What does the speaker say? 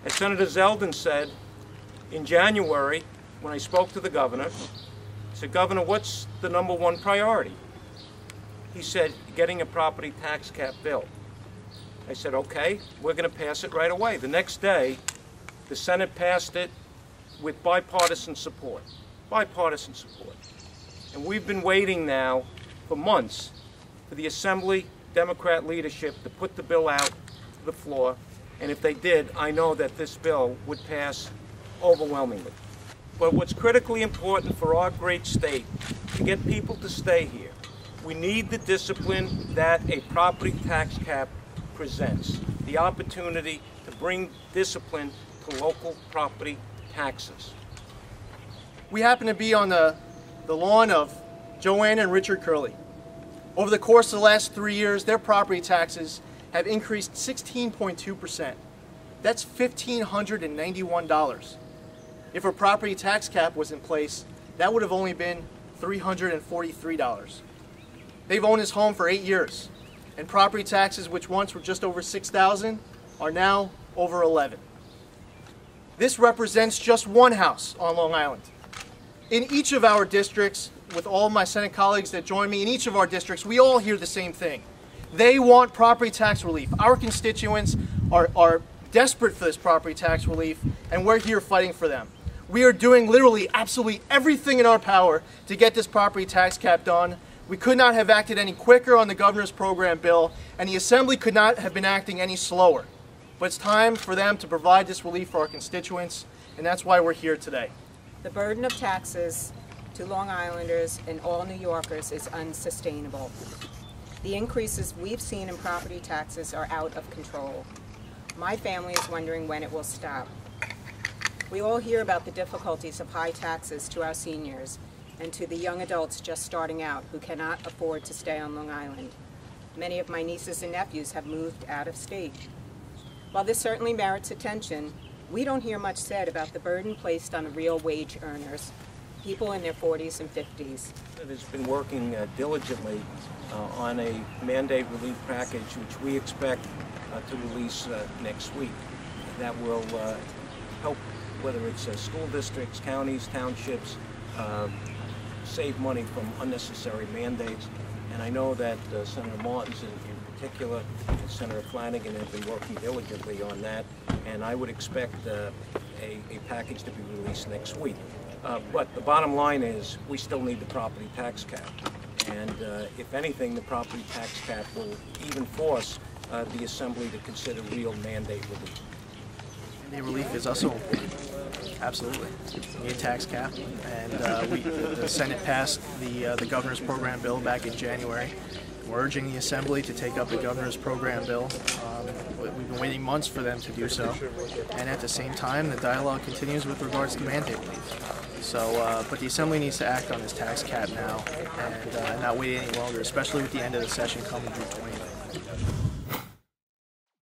As Senator Zeldin said in January, when I spoke to the governor, I said, "Governor, what's the #1 priority?" He said, "Getting a property tax cap bill." I said, "Okay, we're going to pass it right away." The next day, the Senate passed it with bipartisan support. Bipartisan support. And we've been waiting now for months for the Assembly Democrat leadership to put the bill out to the floor. And if they did, I know that this bill would pass overwhelmingly. But what's critically important for our great state, to get people to stay here, we need the discipline that a property tax cap presents. The opportunity to bring discipline to local property taxes. We happen to be on the lawn of Joanna and Richard Curley. Over the course of the last 3 years, their property taxes have increased 16.2%. That's $1,591. If a property tax cap was in place, that would have only been $343. They've owned this home for 8 years, and property taxes, which once were just over $6,000, are now over $11,000. This represents just one house on Long Island. In each of our districts, with all my Senate colleagues that join me, in each of our districts, we all hear the same thing. They want property tax relief. Our constituents are desperate for this property tax relief, and we're here fighting for them. We are doing literally absolutely everything in our power to get this property tax cap done. We could not have acted any quicker on the governor's program bill, and the Assembly could not have been acting any slower. But it's time for them to provide this relief for our constituents, and that's why we're here today. The burden of taxes to Long Islanders and all New Yorkers is unsustainable. The increases we've seen in property taxes are out of control. My family is wondering when it will stop. We all hear about the difficulties of high taxes to our seniors and to the young adults just starting out who cannot afford to stay on Long Island. Many of my nieces and nephews have moved out of state. While this certainly merits attention, we don't hear much said about the burden placed on the real wage earners, people in their 40s and 50s. It has been working diligently on a mandate relief package, which we expect to release next week. That will help, whether it's school districts, counties, townships, save money from unnecessary mandates. And I know that Senator Martins in particular and Senator Flanagan have been working diligently on that, and I would expect a package to be released next week. But the bottom line is we still need the property tax cap. And if anything, the property tax cap will even force the Assembly to consider real mandate relief. Mandate relief is also important. Absolutely. We need a tax cap, and the Senate passed the governor's program bill back in January. We're urging the Assembly to take up the governor's program bill. We've been waiting months for them to do so, and at the same time, the dialogue continues with regards to mandate relief. So, but the Assembly needs to act on this tax cap now, and not wait any longer, especially with the end of the session coming June 20th.